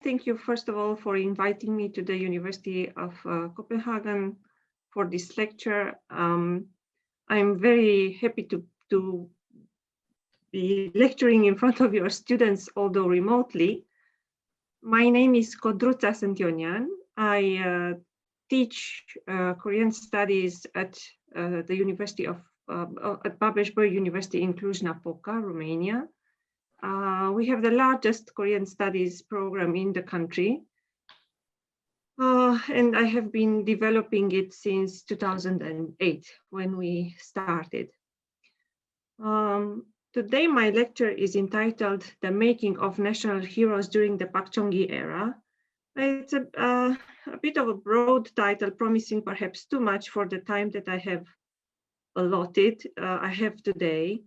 thank you, first of all, for inviting me to the University of Copenhagen for this lecture. I'm very happy to be lecturing in front of your students, although remotely. My name is Codruța Sințonean. I teach Korean studies at the University of at Babeș-Bolyai University in Cluj-Napoca, Romania. We have the largest Korean studies program in the country. And I have been developing it since 2008 when we started. Today, my lecture is entitled The Making of National Heroes During the Pak Chung Hee Era. It's a bit of a broad title, promising perhaps too much for the time that I have allotted, I have today.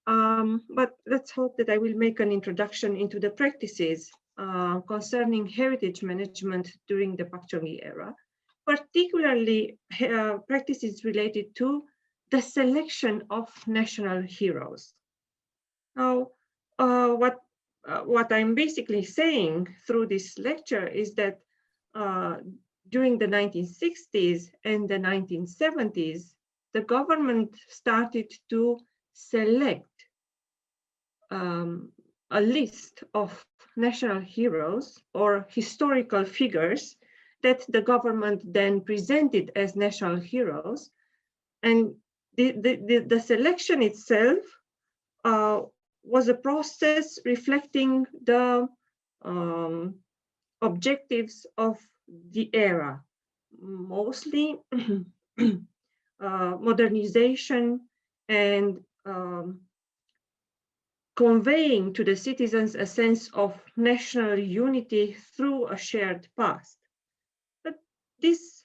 But let's hope that I will make an introduction into the practices concerning heritage management during the Pak Chung Hee era, particularly practices related to the selection of national heroes. Now, what I'm basically saying through this lecture is that during the 1960s and the 1970s, the government started to select a list of national heroes or historical figures that the government then presented as national heroes. And the selection itself was a process reflecting the objectives of the era, mostly modernization and conveying to the citizens a sense of national unity through a shared past. But this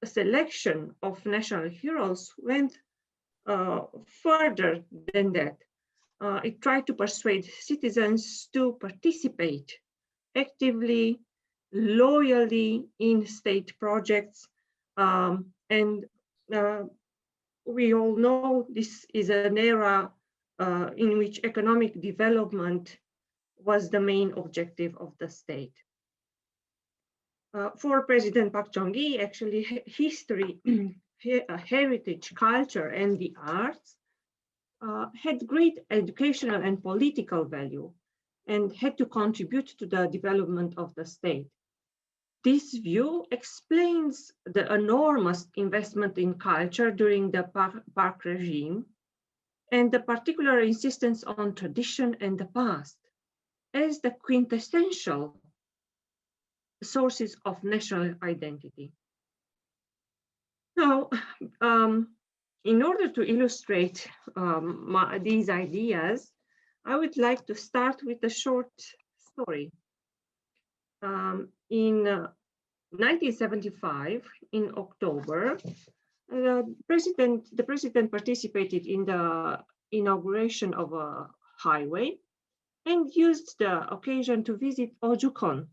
selection of national heroes went further than that. It tried to persuade citizens to participate actively, loyally in state projects. And we all know this is an era in which economic development was the main objective of the state. For President Pak Chung Hee, actually, history, heritage, culture, and the arts had great educational and political value and had to contribute to the development of the state. This view explains the enormous investment in culture during the Pak regime and the particular insistence on tradition and the past as the quintessential sources of national identity. Now, in order to illustrate these ideas, I would like to start with a short story. In 1975, in October, the president participated in the inauguration of a highway and used the occasion to visit Ojukon,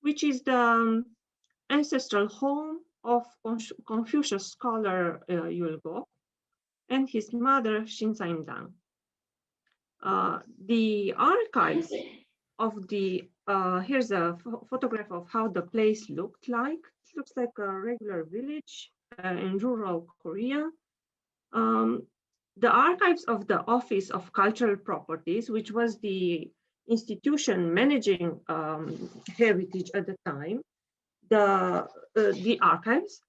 which is the ancestral home of Confucius scholar Yulgo and his mother Shin Saimdang. The archives of the here's a photograph of how the place looked like. It looks like a regular village in rural Korea. The archives of the Office of Cultural Properties, which was the institution managing heritage at the time, the archives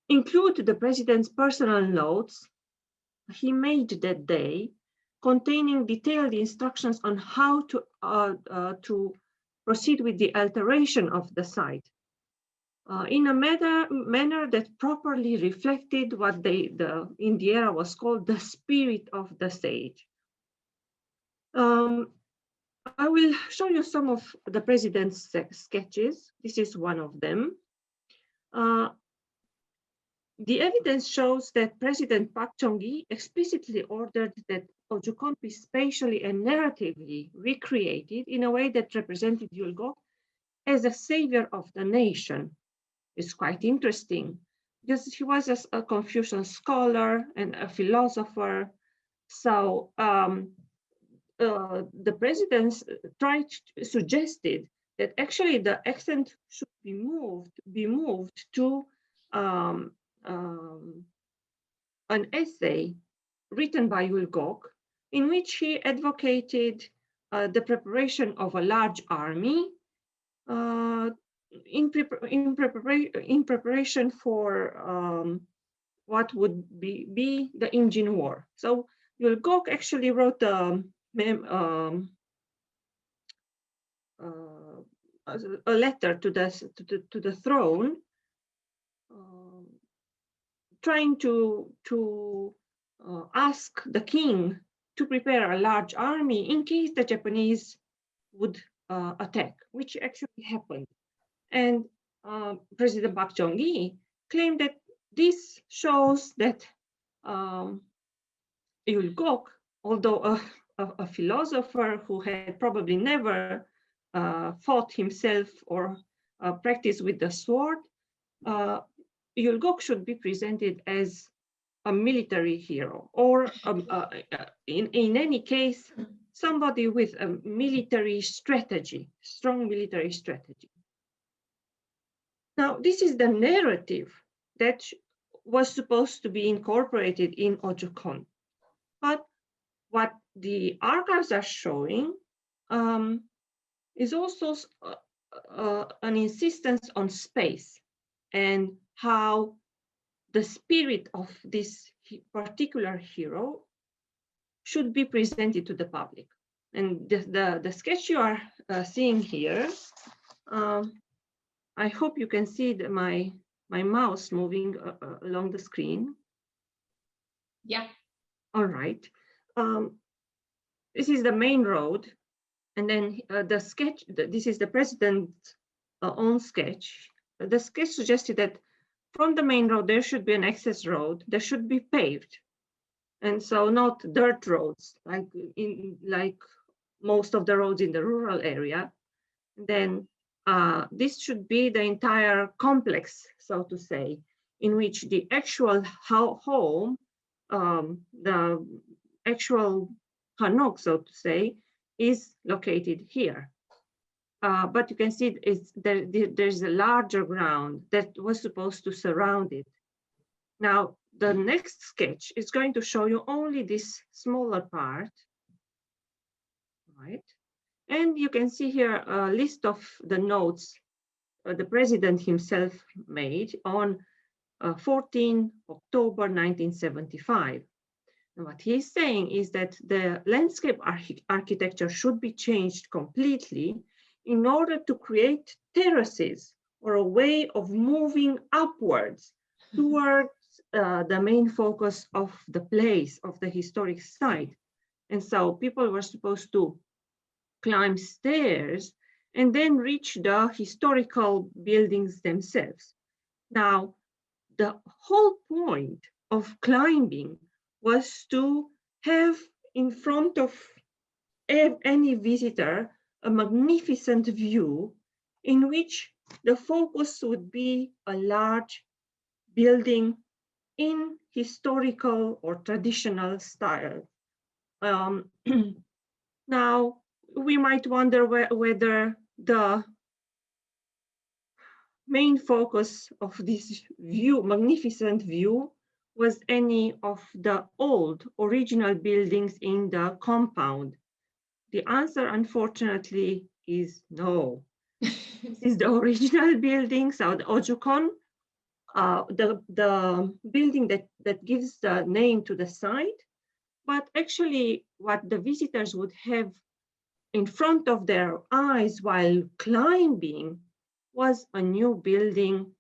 include the president's personal notes he made that day, containing detailed instructions on how to proceed with the alteration of the site in a manner that properly reflected what in the era was called the spirit of the sage. I will show you some of the president's sketches. This is one of them. The evidence shows that President Pak Chung Hee explicitly ordered that Ojukon be spatially and narratively recreated in a way that represented Yulgo as a savior of the nation. It's quite interesting because he was a Confucian scholar and a philosopher. So the president suggested that actually the accent should be moved to an essay written by Ulgok, in which he advocated the preparation of a large army in preparation for what would be the Imjin War. So Ulgok actually wrote a letter to the throne, trying to ask the king to prepare a large army in case the Japanese would attack, which actually happened. And President Park Chung-hee claimed that this shows that Ulgok, although a philosopher who had probably never fought himself or practiced with the sword, Ulgok should be presented as a military hero, or in any case, somebody with a military strategy, strong military strategy. Now, this is the narrative that was supposed to be incorporated in Ojukon. But what the archives are showing is also an insistence on space and how the spirit of this particular hero should be presented to the public. And the sketch you are seeing here, I hope you can see my mouse moving along the screen. Yeah. All right. This is the main road. And then the sketch, this is the president's own sketch. The sketch suggested that from the main road, there should be an access road that should be paved. And so not dirt roads, like most of the roads in the rural area. Then this should be the entire complex, so to say, in which the actual home, the actual hanok, so to say, is located here. But you can see there's a larger ground that was supposed to surround it. Now, the next sketch is going to show you only this smaller part, right? And you can see here a list of the notes the president himself made on 14 October 1975. And what he's saying is that the landscape architecture should be changed completely in order to create terraces or a way of moving upwards towards the main focus of the place, of the historic site. And so people were supposed to climb stairs and then reach the historical buildings themselves. Now, the whole point of climbing was to have in front of any visitor a magnificent view in which the focus would be a large building in historical or traditional style. Now, we might wonder whether the main focus of this view, magnificent view, was any of the old original buildings in the compound. The answer, unfortunately, is no. This is the original building, so the Ojukon, the building that gives the name to the site, but actually what the visitors would have in front of their eyes while climbing was a new building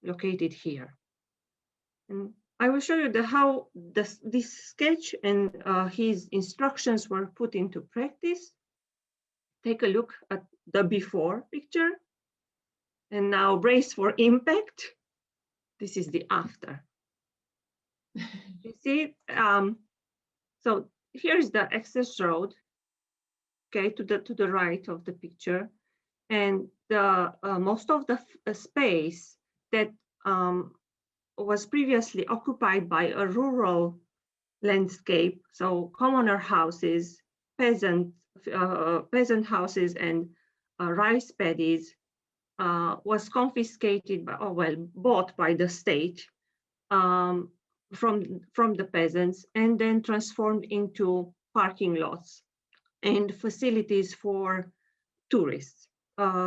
located here. And I will show you how this sketch and his instructions were put into practice. Take a look at the before picture. And now brace for impact. This is the after. You see, so here's the access road, okay, to the right of the picture. And the most of the space that was previously occupied by a rural landscape, so commoner houses, peasant peasant houses and rice paddies was confiscated by, bought by the state from the peasants, and then transformed into parking lots and facilities for tourists,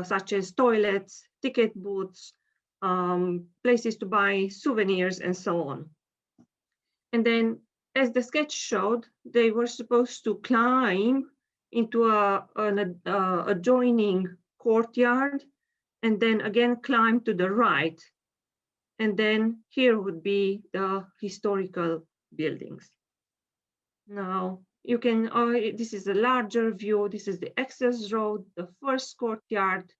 such as toilets, ticket booths, places to buy souvenirs, and so on. And then, as the sketch showed, they were supposed to climb into an adjoining courtyard, and then again climb to the right. And then here would be the historical buildings. Now you can, this is a larger view. This is the access road, the first courtyard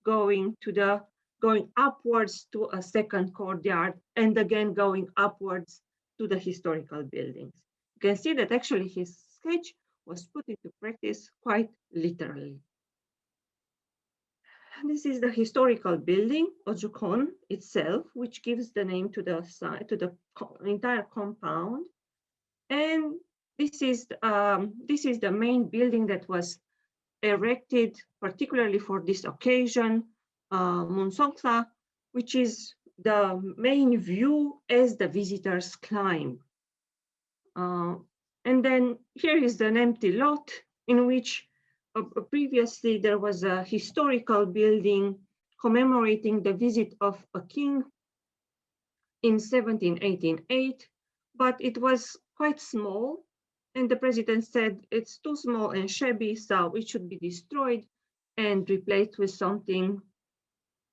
going upwards to a second courtyard, and again going upwards to the historical buildings. You can see that actually his sketch was put into practice quite literally. This is the historical building, Ojukon itself, which gives the name to the entire compound. And this is the main building that was erected particularly for this occasion, Munsongsa, which is the main view as the visitors climb. And then here is an empty lot in which previously there was a historical building commemorating the visit of a king in 1788, but it was quite small, and the president said it's too small and shabby, so it should be destroyed and replaced with something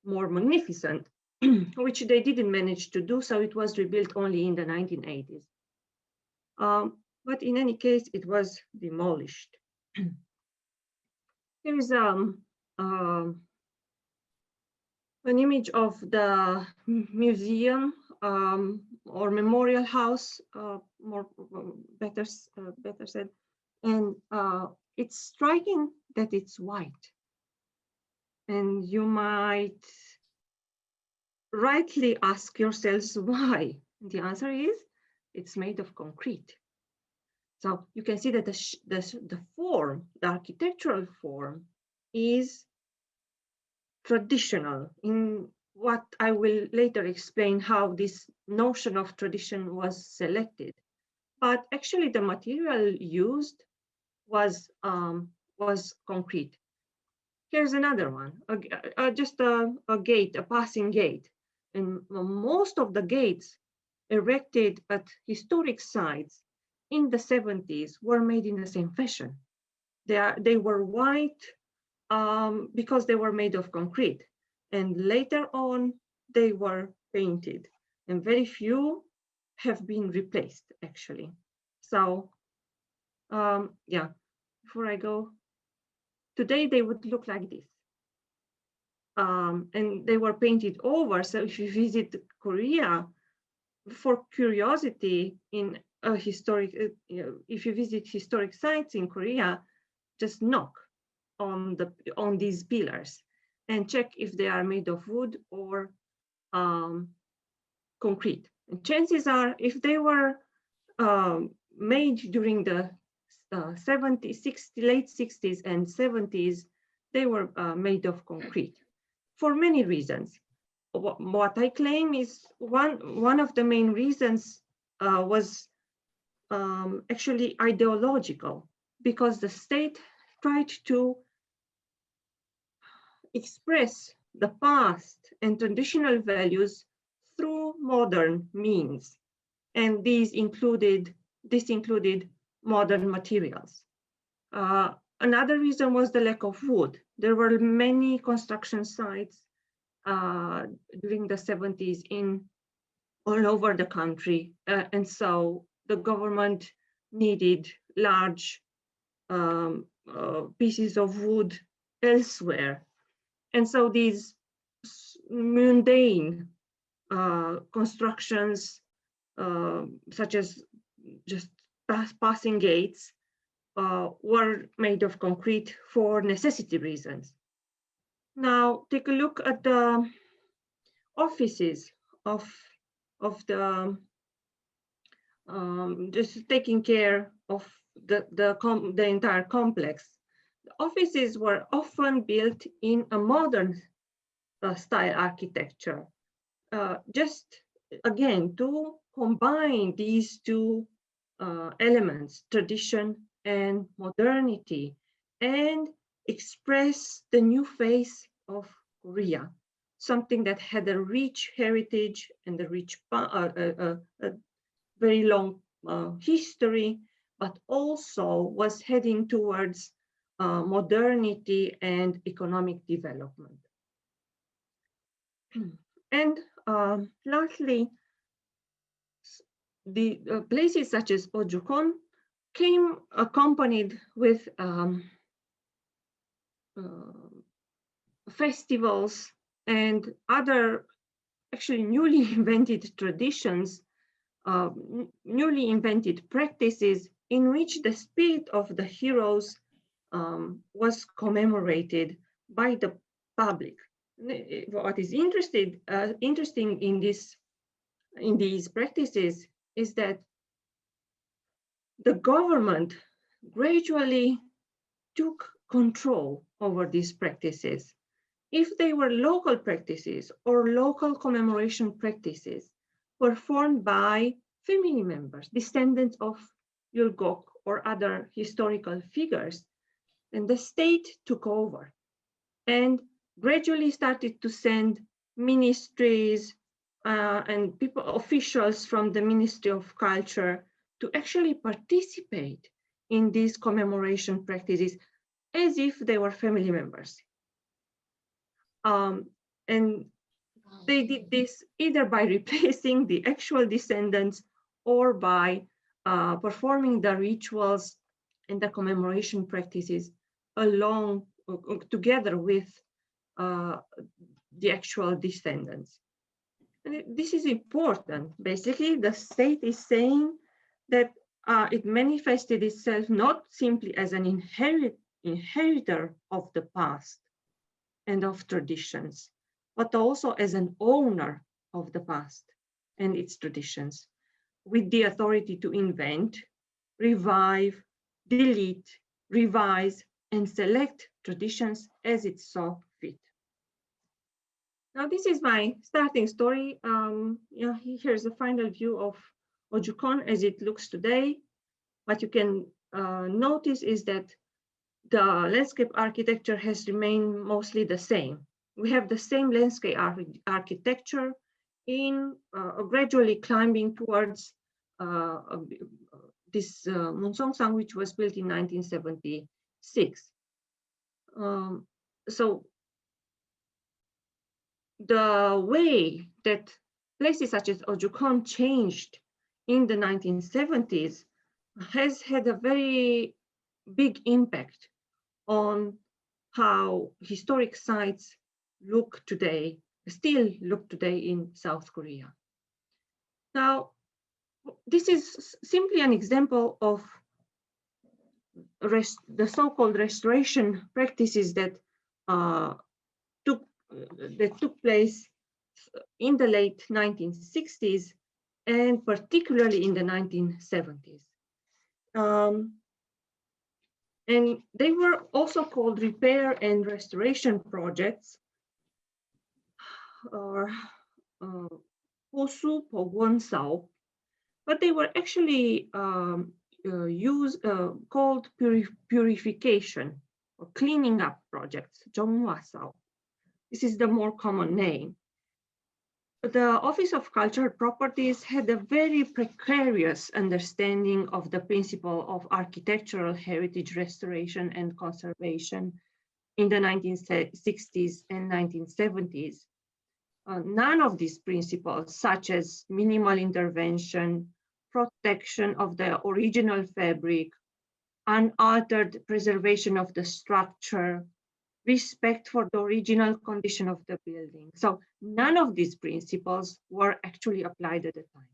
more magnificent, which they didn't manage to do, so it was rebuilt only in the 1980s. But in any case, it was demolished. Here is an image of the museum or memorial house, better said, and it's striking that it's white. And you might rightly ask yourselves why. The answer is it's made of concrete. So you can see that the form, the architectural form, is traditional, in what I will later explain how this notion of tradition was selected. But actually the material used was concrete. Here's another one, just a gate, a passing gate. And most of the gates erected at historic sites in the 70s were made in the same fashion. They were white because they were made of concrete. And later on, they were painted. And very few have been replaced, actually. So, yeah, before I go, today they would look like this. And they were painted over. So if you visit Korea, for curiosity in a historic, if you visit historic sites in Korea, just knock on these pillars and check if they are made of wood or concrete. And chances are, if they were made during the 70s, 60s, late 60s and 70s, they were made of concrete for many reasons. What I claim is one of the main reasons was actually ideological, because the state tried to express the past and traditional values through modern means, and this included modern materials. Another reason was the lack of wood. There were many construction sites during the 70s all over the country, and so the government needed large pieces of wood elsewhere. And so these mundane constructions, such as just passing gates, were made of concrete for necessity reasons. Now take a look at the offices of the just taking care of the entire complex. The offices were often built in a modern style architecture, just again to combine these two elements, tradition and modernity, and express the new face of Korea, something that had a rich heritage and a rich, a very long history, but also was heading towards modernity and economic development. And lastly, the places such as Ojukon came accompanied with festivals and other actually newly invented traditions, newly invented practices in which the spirit of the heroes was commemorated by the public. What is interesting in these practices is that the government gradually took control over these practices. If they were local practices or local commemoration practices performed by family members, descendants of Yulgok or other historical figures, then the state took over and gradually started to send ministries and officials from the Ministry of Culture to actually participate in these commemoration practices as if they were family members. And they did this either by replacing the actual descendants or by performing the rituals and the commemoration practices along together with the actual descendants. And this is important. Basically, the state is saying that it manifested itself not simply as an inheritor of the past and of traditions, but also as an owner of the past and its traditions, with the authority to invent, revive, delete, revise, and select traditions as it saw fit. Now, this is my starting story. Here's a final view of Ojukon as it looks today. What you can notice is that the landscape architecture has remained mostly the same. We have the same landscape architecture in gradually climbing towards this Munseongsang, which was built in 1976. So the way that places such as Ojukon changed in the 1970s has had a very big impact on how historic sites look today, still look today in South Korea. Now, this is simply an example of the so-called restoration practices that took place in the late 1960s and particularly in the 1970s. And they were also called repair and restoration projects, or Hosu Pogwon Sao, but they were actually called purification or cleaning up projects, Jongwa Sao. This is the more common name. The Office of Cultural Properties had a very precarious understanding of the principle of architectural heritage restoration and conservation in the 1960s and 1970s. None of these principles, such as minimal intervention, protection of the original fabric, unaltered preservation of the structure, respect for the original condition of the building. So none of these principles were actually applied at the time.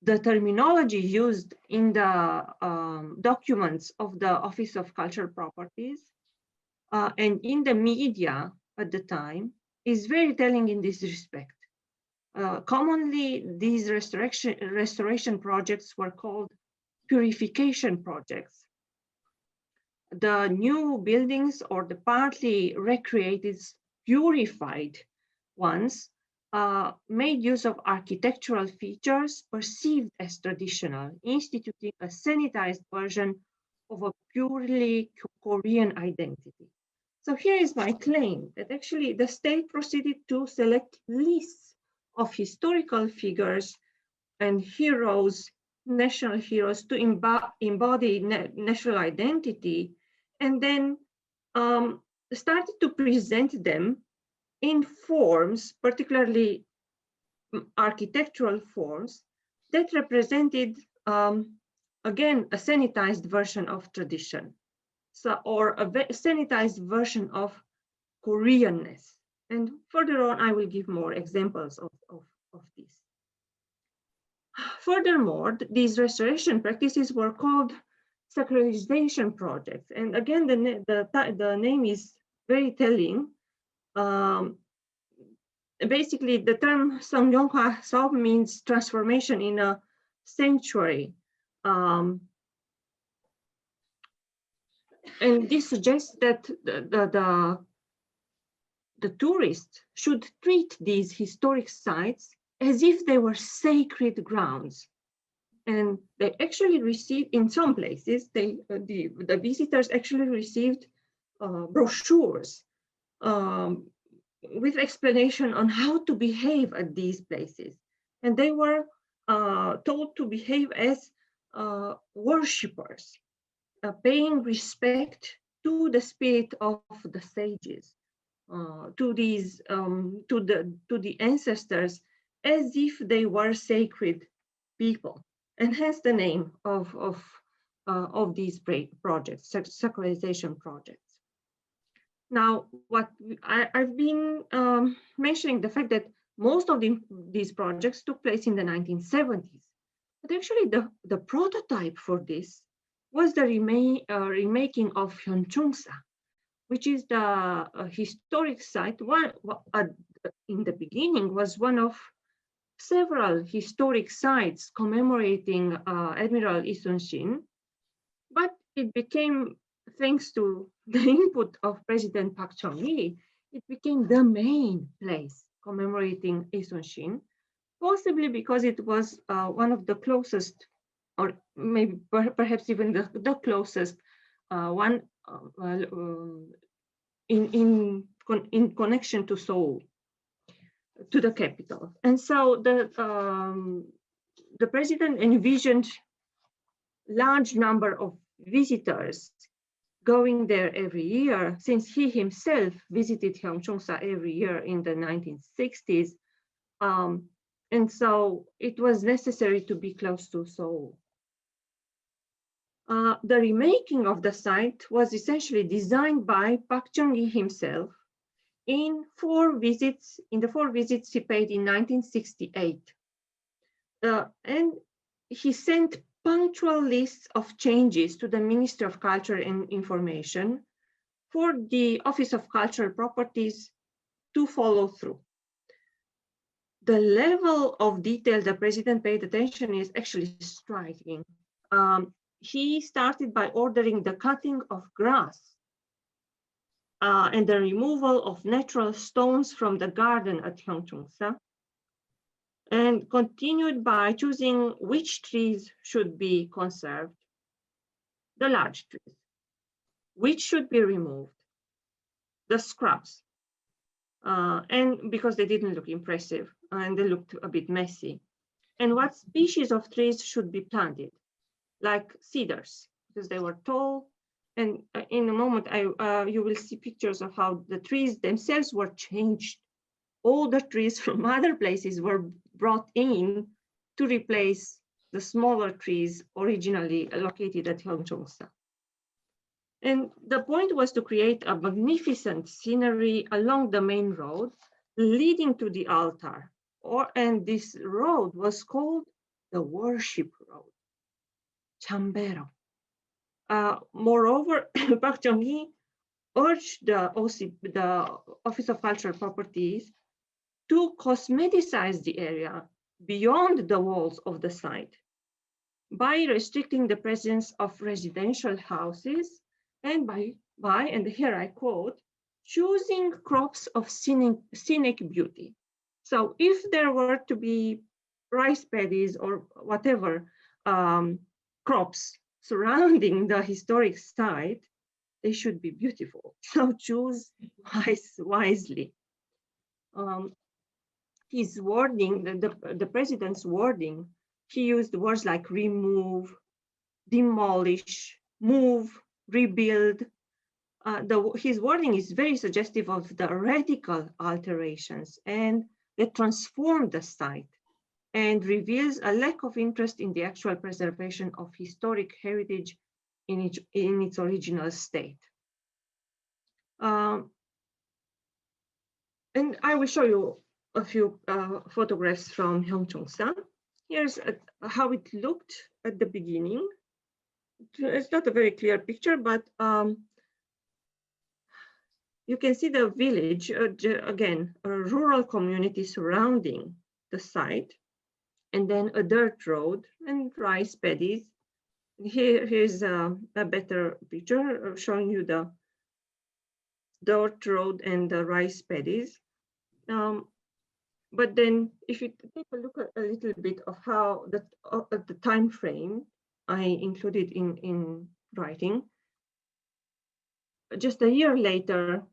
The terminology used in the documents of the Office of Cultural Properties and in the media at the time is very telling in this respect. Commonly, these restoration projects were called purification projects. the new buildings or the partly recreated, purified ones made use of architectural features perceived as traditional, instituting a sanitized version of a purely Korean identity. So here is my claim that actually the state proceeded to select lists of historical figures and heroes, national heroes, to embody national identity, and then started to present them in forms, particularly architectural forms, that represented, again, a sanitized version of tradition, so, or a sanitized version of Koreanness. And further on, I will give more examples of this. Furthermore, these restoration practices were called sacralization projects. And again, the name is very telling. Basically, the term Songyongha means transformation in a sanctuary. And this suggests that the tourists should treat these historic sites as if they were sacred grounds. And they actually received, in some places, the visitors actually received brochures with explanation on how to behave at these places. And they were told to behave as worshippers, paying respect to the spirit of the sages, to the ancestors, as if they were sacred people, and hence the name of these projects, sacralization projects. Now, what I've been mentioning the fact that most of these projects took place in the 1970s, but actually the prototype for this was the remaking of Hyunchungsa, which is the historic site. In the beginning was one of several historic sites commemorating Admiral Lee Sun-shin, but it became, thanks to the input of President Park Chung-hee, it became the main place commemorating Lee Sun-shin, possibly because it was one of the closest, or maybe perhaps even the closest one in connection to Seoul, to the capital. And so the president envisioned large number of visitors going there every year, since he himself visited Hyunchungsa every year in the 1960s. And so it was necessary to be close to Seoul. The remaking of the site was essentially designed by Park Chung-hee himself in the 4 visits he paid in 1968. And he sent punctual lists of changes to the Ministry of Culture and Information for the Office of Cultural Properties to follow through. The level of detail the president paid attention is actually striking. He started by ordering the cutting of grass and the removal of natural stones from the garden at Hyunchungsa, and continued by choosing which trees should be conserved, the large trees, which should be removed, the scrubs, and because they didn't look impressive and they looked a bit messy, and what species of trees should be planted, like cedars, because they were tall. And in a moment, you will see pictures of how the trees themselves were changed. All the trees from other places were brought in to replace the smaller trees originally located at Hyunchungsa. And the point was to create a magnificent scenery along the main road leading to the altar. And this road was called the Worship Road, Chambero. Moreover, Park Chung-hee urged the Office of Cultural Properties to cosmeticize the area beyond the walls of the site by restricting the presence of residential houses and and here I quote, choosing crops of scenic beauty. So if there were to be rice paddies or whatever crops surrounding the historic site, they should be beautiful. So choose wisely. His wording, the president's wording, he used words like remove, demolish, move, rebuild. His wording is very suggestive of the radical alterations and that transformed the site and reveals a lack of interest in the actual preservation of historic heritage in its original state. And I will show you a few photographs from Gyeongchungsa. Here's how it looked at the beginning. It's not a very clear picture, but you can see the village, again, a rural community surrounding the site, and then a dirt road and rice paddies. Here's a better picture showing you the dirt road and the rice paddies. But then if you take a look at a little bit of how the time frame I included in writing, just a year later,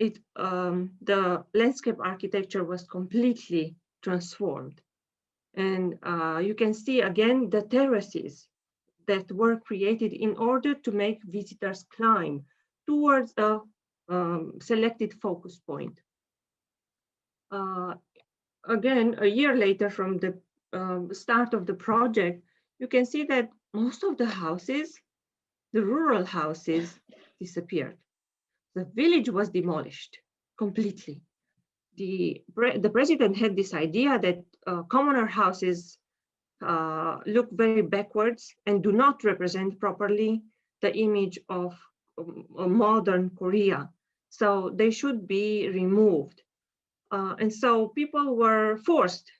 the landscape architecture was completely transformed. And you can see again the terraces that were created in order to make visitors climb towards a selected focus point. Again, a year later from the start of the project, you can see that most of the houses, the rural houses, disappeared. The village was demolished completely. The president had this idea that commoner houses look very backwards and do not represent properly the image of modern Korea. So they should be removed. And so people were forced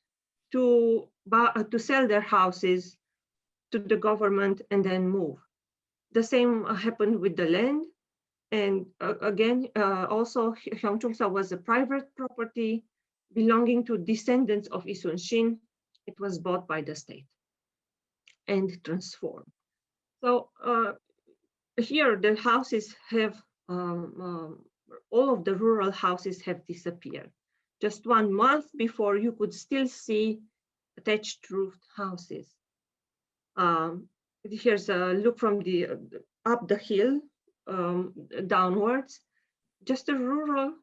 to sell their houses to the government and then move. The same happened with the land. And again, also Gyeongchungsa was a private property belonging to descendants of Isun Shin. It was bought by the state and transformed. So here the houses have, all of the rural houses have disappeared. Just 1 month before, you could still see thatched roofed houses. Here's a look from the up the hill downwards. Just a rural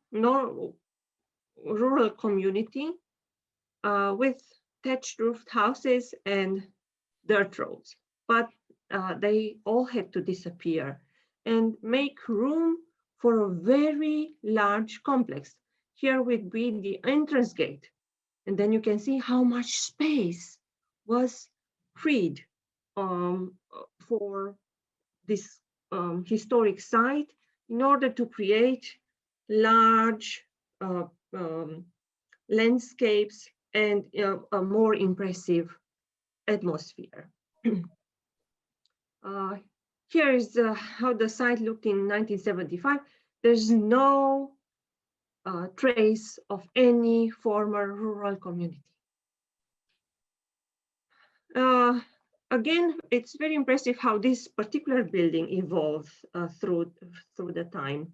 community with thatched roofed houses and dirt roads, but they all had to disappear and make room for a very large complex. Here would be the entrance gate, and then you can see how much space was freed for this historic site in order to create large landscapes and a more impressive atmosphere. Here is how the site looked in 1975. There's no trace of any former rural community. Again, it's very impressive how this particular building evolved through the time.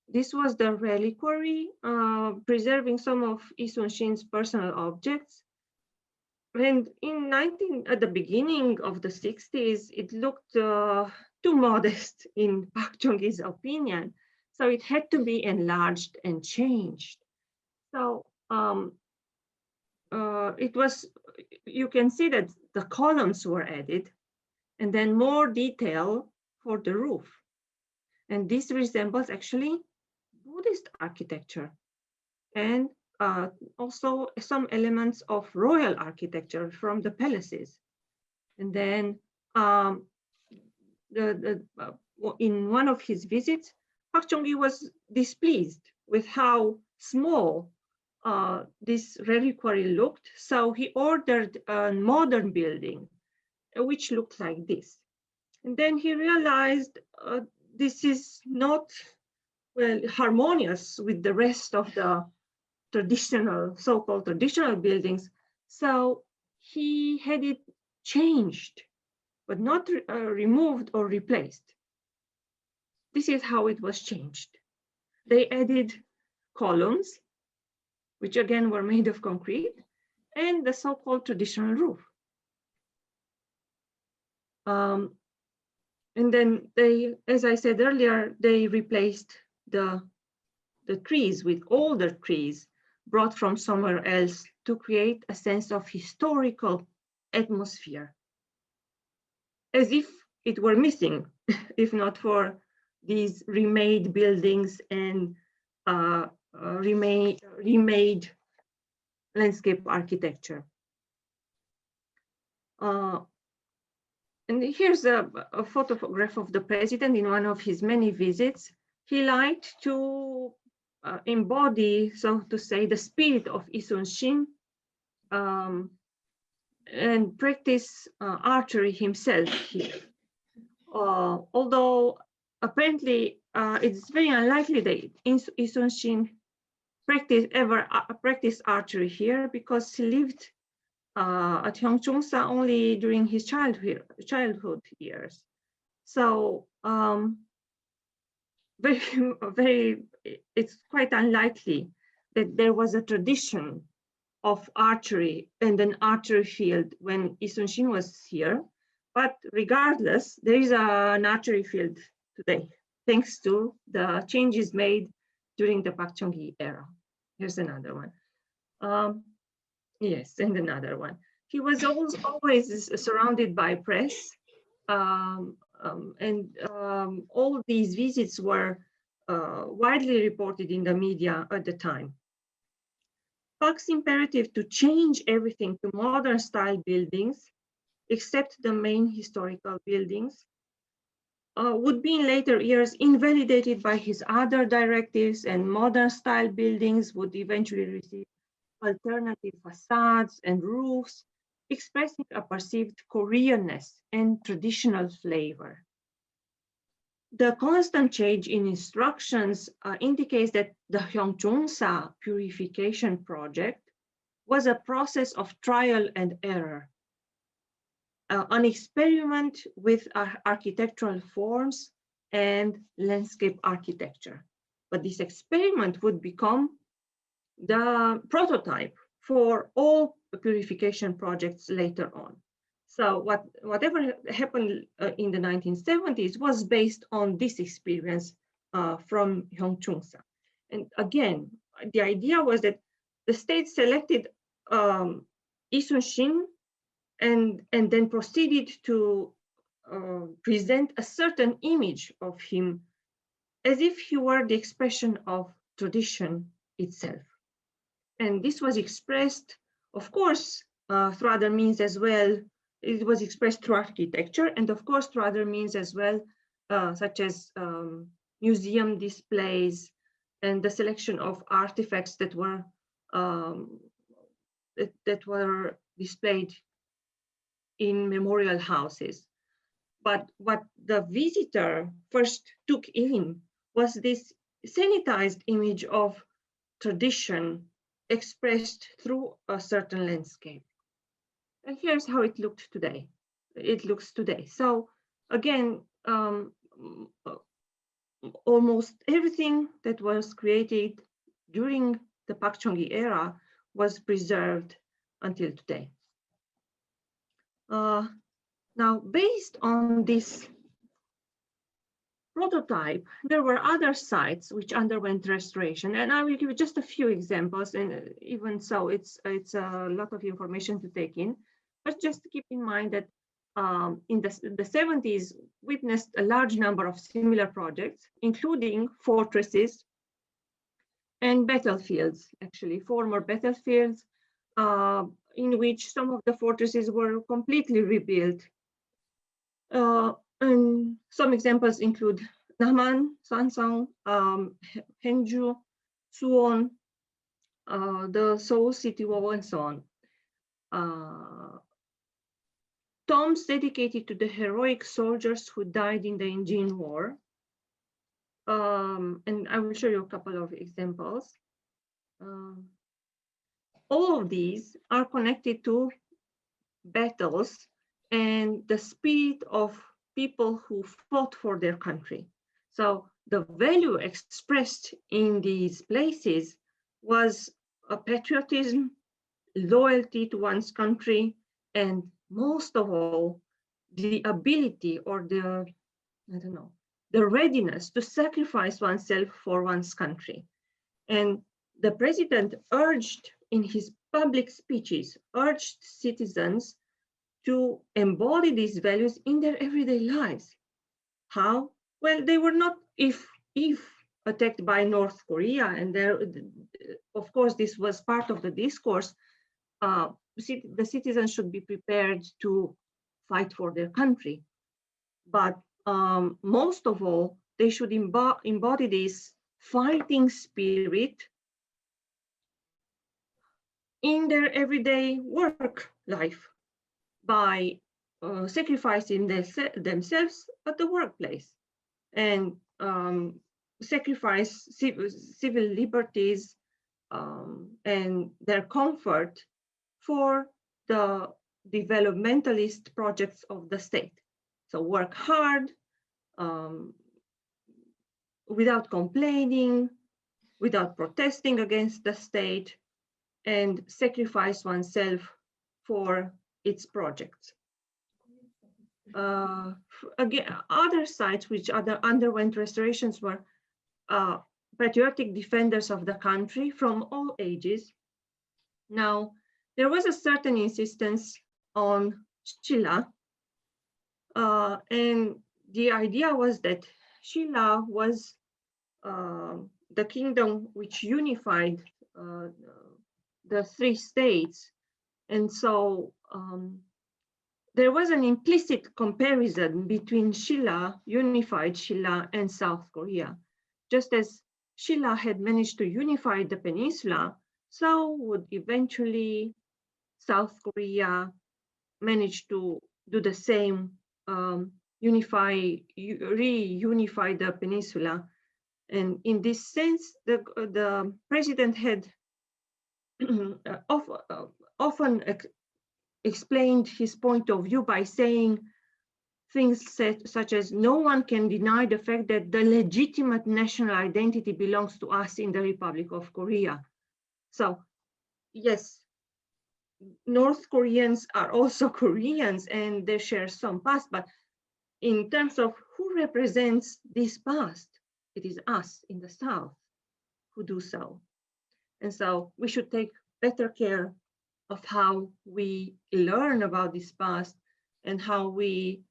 This was the reliquary, preserving some of Isun Shin's personal objects. And at the beginning of the 60s, it looked too modest in Park Chung-hee's opinion. So it had to be enlarged and changed. So it was, you can see that the columns were added and then more detail for the roof. And this resembles actually Buddhist architecture and also some elements of royal architecture from the palaces. And then in one of his visits, Park Chung-hee was displeased with how small this reliquary looked. So he ordered a modern building, which looked like this. And then he realized this is not well harmonious with the rest of the traditional, so-called traditional buildings. So he had it changed, but not removed or replaced. This is how it was changed. They added columns, which again were made of concrete, and the so-called traditional roof. And then they, as I said earlier, they replaced the trees with older trees brought from somewhere else to create a sense of historical atmosphere, as if it were missing, if not for these remade buildings and remade landscape architecture. And here's a photograph of the president in one of his many visits. He liked to embody, so to say, the spirit of Isunshin and practice archery himself here. Although apparently it's very unlikely that Isunshin practiced archery here, because he lived at Gyeongchungsa only during his childhood years. So it's quite unlikely that there was a tradition of archery and an archery field when Isunshin was here. But regardless, there is an archery field today, thanks to the changes made during the Park Chung-hee era. Here's another one. Yes, and another one. He was always surrounded by press, and all these visits were widely reported in the media at the time. Park's imperative to change everything to modern style buildings, except the main historical buildings, would be in later years invalidated by his other directives, and modern style buildings would eventually receive alternative facades and roofs, expressing a perceived Koreanness and traditional flavor. The constant change in instructions indicates that the Gyeongchungsa purification project was a process of trial and error, an experiment with architectural forms and landscape architecture. But this experiment would become the prototype for all purification projects later on. So whatever happened in the 1970s was based on this experience from Gyeongchungsa. And again, the idea was that the state selected Isunshin and then proceeded to present a certain image of him as if he were the expression of tradition itself. And this was expressed, of course, through other means as well. It was expressed through architecture, and of course through other means as well, such as museum displays and the selection of artifacts that were displayed in memorial houses. But what the visitor first took in was this sanitized image of tradition expressed through a certain landscape. And here's how it looks today. So again, almost everything that was created during the Park Chung-hee era was preserved until today. Now, based on this prototype, there were other sites which underwent restoration, and I will give you just a few examples, and even so, it's a lot of information to take in. But just keep in mind that in the 70s, witnessed a large number of similar projects, including fortresses and battlefields, actually, former battlefields, in which some of the fortresses were completely rebuilt. And some examples include Naman, Sansang, Henju, Suwon, the Seoul City Wall, and so on. Tombs dedicated to the heroic soldiers who died in the Injin War, and I will show you a couple of examples. All of these are connected to battles and the spirit of people who fought for their country. So the value expressed in these places was a patriotism, loyalty to one's country, and most of all, the ability or the, I don't know, the readiness to sacrifice oneself for one's country. And the president urged in his public speeches, urged citizens to embody these values in their everyday lives. How? Well, they were not if attacked by North Korea, and there, of course, this was part of the discourse. The citizens should be prepared to fight for their country, but most of all, they should embody this fighting spirit in their everyday work life by sacrificing themselves at the workplace and sacrifice civil liberties and their comfort for the developmentalist projects of the state. So work hard, without complaining, without protesting against the state, and sacrifice oneself for its projects. Again, other sites which underwent restorations were patriotic defenders of the country from all ages. Now, there was a certain insistence on Shila, and the idea was that Shila was the kingdom which unified the three states. And so there was an implicit comparison between Shila, unified Shila, and South Korea. Just as Shila had managed to unify the peninsula, so would eventually South Korea manage to do the same, reunify the peninsula. And in this sense, the president had often explained his point of view by saying things such as, no one can deny the fact that the legitimate national identity belongs to us in the Republic of Korea. So yes, North Koreans are also Koreans and they share some past, but in terms of who represents this past, it is us in the South who do so. And so we should take better care of how we learn about this past and how we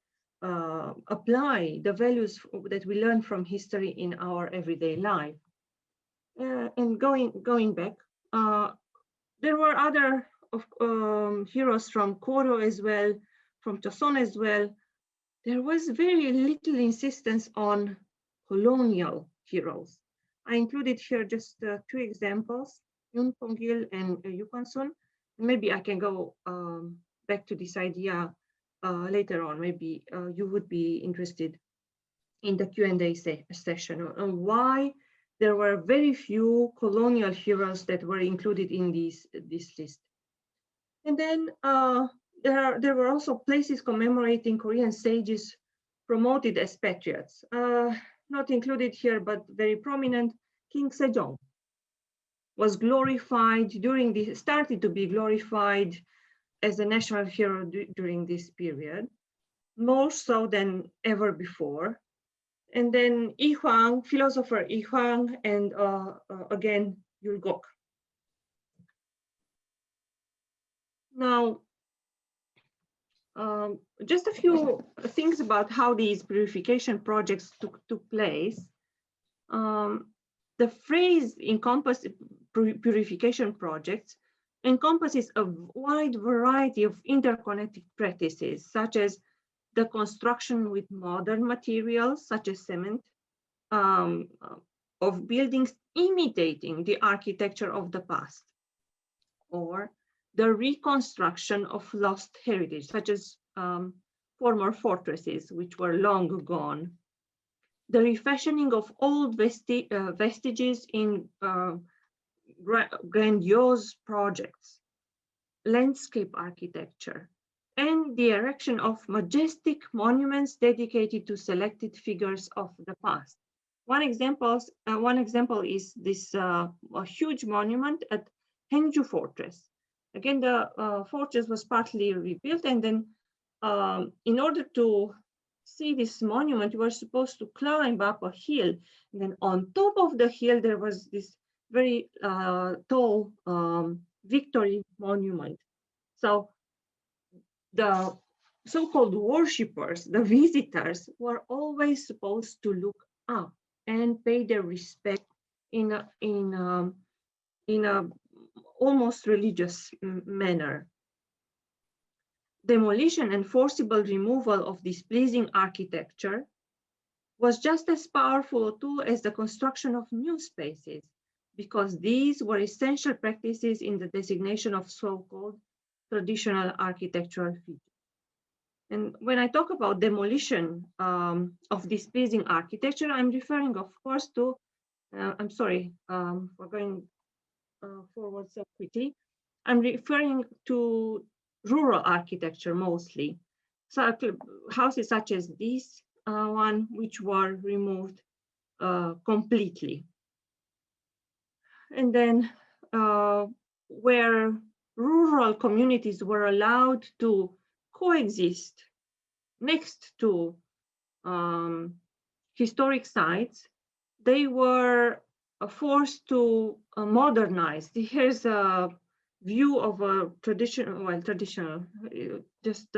apply the values that we learn from history in our everyday life. And going back, there were other heroes from Koro as well, from Joseon as well. There was very little insistence on colonial heroes. I included here just two examples, Yoon Pong-gil and Yoo Kwon-sun. Maybe I can go back to this idea later on. Maybe you would be interested in the Q&A session on why there were very few colonial heroes that were included in this list. And then there were also places commemorating Korean sages promoted as patriots. Not included here, but very prominent. King Sejong was glorified started to be glorified as a national hero during this period, more so than ever before. And then Lee Hwang, philosopher Lee Hwang, and again, Yul Gok. Now, just a few things about how these purification projects took place. The phrase purification projects encompasses a wide variety of interconnected practices, such as the construction with modern materials, such as cement, of buildings imitating the architecture of the past, or the reconstruction of lost heritage, such as former fortresses, which were long gone. the refashioning of old vestiges in grandiose projects, landscape architecture, and the erection of majestic monuments dedicated to selected figures of the past. One example is this a huge monument at Hangju Fortress. Again, the fortress was partly rebuilt, and then in order to see this monument, you were supposed to climb up a hill. And then on top of the hill, there was this very tall Victory monument. So the so-called worshippers, the visitors, were always supposed to look up and pay their respect in a almost religious manner. Demolition and forcible removal of displeasing architecture was just as powerful a tool as the construction of new spaces, because these were essential practices in the designation of so-called traditional architectural features. And when I talk about demolition of displeasing architecture, I'm referring, of course, to, I'm sorry for going forward so quickly. I'm referring to rural architecture mostly. So houses such as this one, which were removed completely. And then where rural communities were allowed to coexist next to historic sites, they were forced to modernize. Here's a view of a traditional, just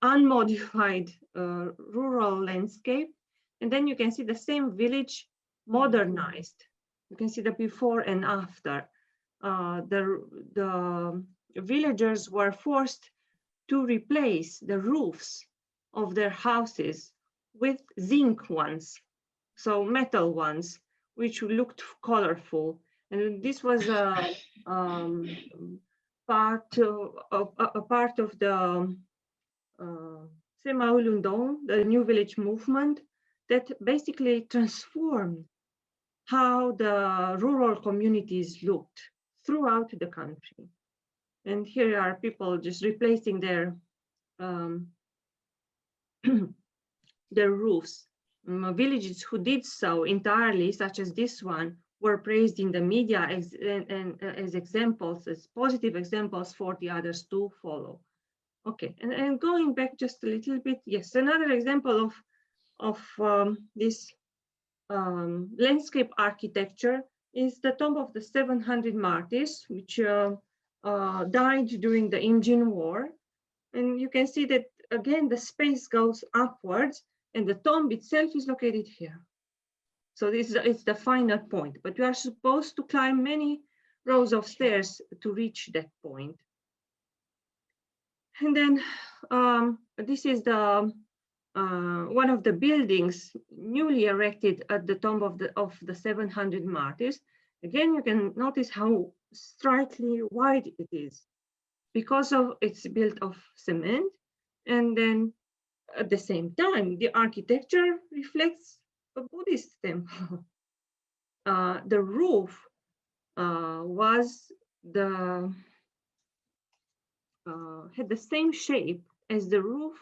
unmodified rural landscape. And then you can see the same village modernized. You can see the before and after. The villagers were forced to replace the roofs of their houses with zinc ones, so metal ones, which looked colorful. And this was a part of the Semaulundong, the New Village movement, that basically transformed how the rural communities looked throughout the country. And here are people just replacing their their roofs. Villages who did so entirely, such as this one, were praised in the media as examples, as positive examples for the others to follow. Okay, and going back just a little bit, yes, another example of this landscape architecture is the tomb of the 700 martyrs, which died during the Imjin War. And you can see that, again, the space goes upwards, and the tomb itself is located here. So this is the final point, but you are supposed to climb many rows of stairs to reach that point. And then this is the one of the buildings newly erected at the tomb of the 700 martyrs. Again, you can notice how slightly wide it is because of it's built of cement. And then at the same time, the architecture reflects a Buddhist temple. The roof was had the same shape as the roof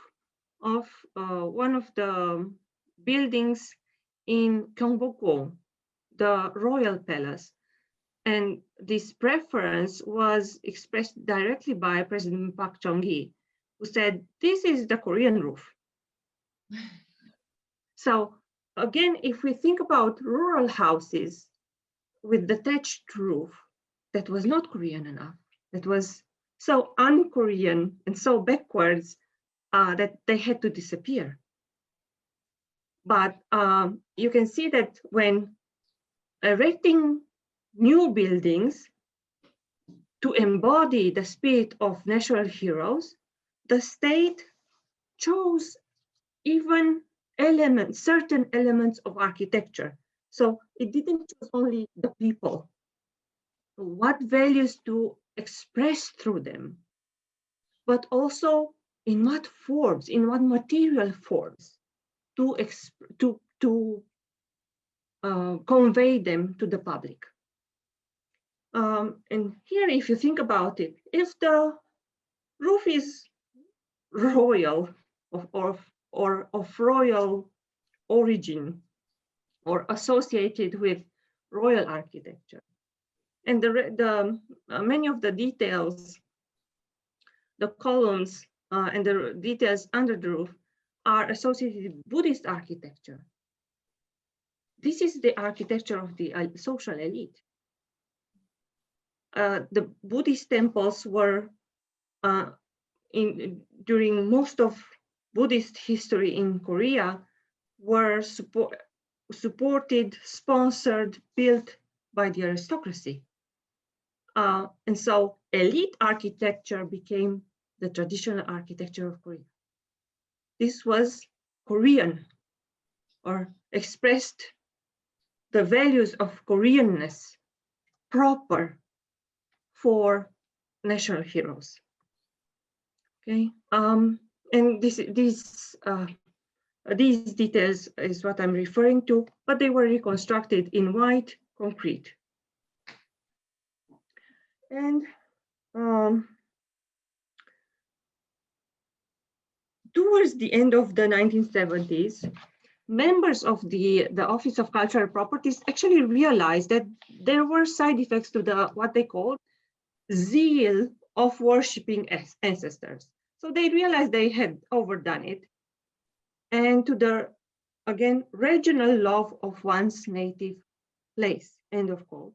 of one of the buildings in Gyeongbokgung, the royal palace. And this preference was expressed directly by President Park Chung-hee, who said, "This is the Korean roof." So again, if we think about rural houses with the thatched roof, that was not Korean enough. That was so un-Korean and so backwards that they had to disappear. But you can see that when erecting new buildings to embody the spirit of national heroes, the state chose even certain elements of architecture. So it didn't choose only the people, what values to express through them, but also in what forms, in what material forms to convey them to the public. And here, if you think about it, if the roof is royal or of royal origin or associated with royal architecture, and many of the details, the columns and the details under the roof are associated with Buddhist architecture. This is the architecture of the social elite. The Buddhist temples were during most of Buddhist history in Korea were supported, sponsored, built by the aristocracy. And so elite architecture became the traditional architecture of Korea. This was Korean, or expressed the values of Koreanness proper for national heroes. Okay, and these details is what I'm referring to, but they were reconstructed in white concrete. And towards the end of the 1970s, members of the Office of Cultural Properties actually realized that there were side effects to what they called zeal of worshiping ancestors. So they realized they had overdone it, and to the, again, regional love of one's native place, end of quote,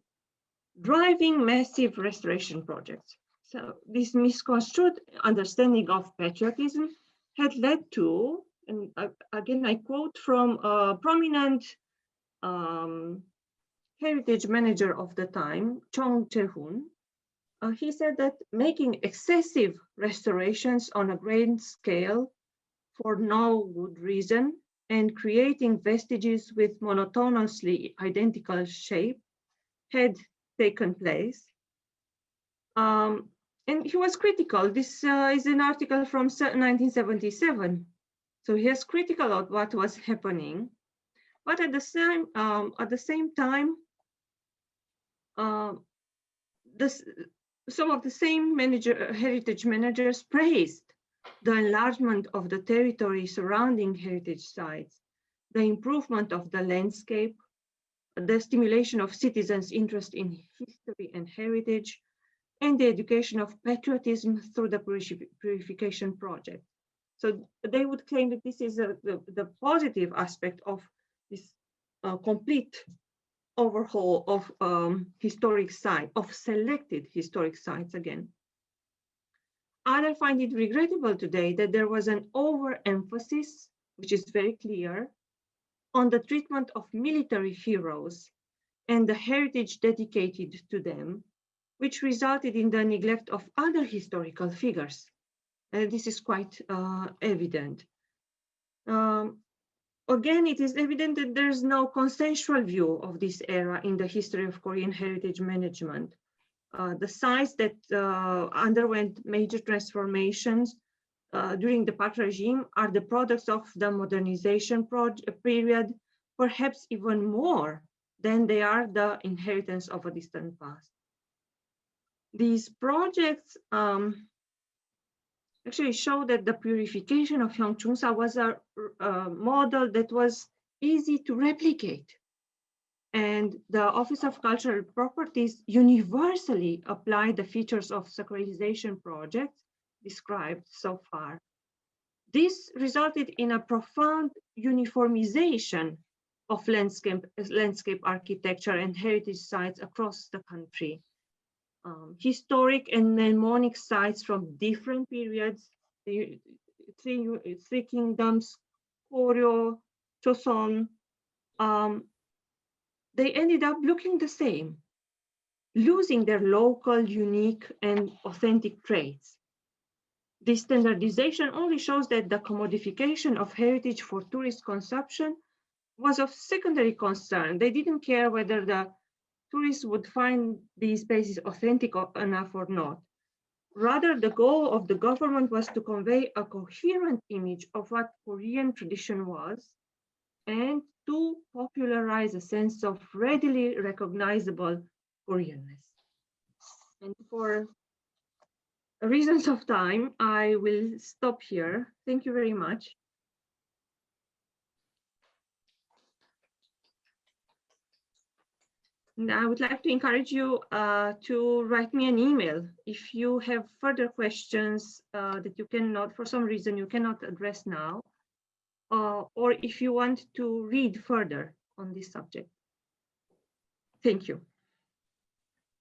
driving massive restoration projects. So this misconstrued understanding of patriotism had led to, and again, I quote from a prominent heritage manager of the time, Chung Hee. He said that making excessive restorations on a grand scale for no good reason and creating vestiges with monotonously identical shape had taken place. And he was critical. This is an article from 1977. So he is critical of what was happening, but at the same time, some of the same heritage managers praised the enlargement of the territory surrounding heritage sites, the improvement of the landscape, the stimulation of citizens' interest in history and heritage, and the education of patriotism through the purification project. So they would claim that this is the positive aspect of this complete overhaul of historic sites, of selected historic sites again. Others find it regrettable today that there was an overemphasis, which is very clear, on the treatment of military heroes and the heritage dedicated to them, which resulted in the neglect of other historical figures. And this is quite evident. Again, it is evident that there's no consensual view of this era in the history of Korean heritage management. The sites that underwent major transformations during the Park regime are the products of the modernization period, perhaps even more than they are the inheritance of a distant past. These projects actually show that the purification of Gyeongchungsa was a model that was easy to replicate. And the Office of Cultural Properties universally applied the features of sacralization projects described so far. This resulted in a profound uniformization of landscape architecture and heritage sites across the country. Historic and mnemonic sites from different periods, the three kingdoms, Koryo, Joseon, they ended up looking the same, losing their local, unique, and authentic traits. This standardization only shows that the commodification of heritage for tourist consumption was of secondary concern. They didn't care whether the tourists would find these places authentic enough or not. Rather, the goal of the government was to convey a coherent image of what Korean tradition was and to popularize a sense of readily recognizable Koreanness. And for reasons of time, I will stop here. Thank you very much. And I would like to encourage you to write me an email if you have further questions that you cannot, for some reason, you cannot address now, or if you want to read further on this subject. Thank you.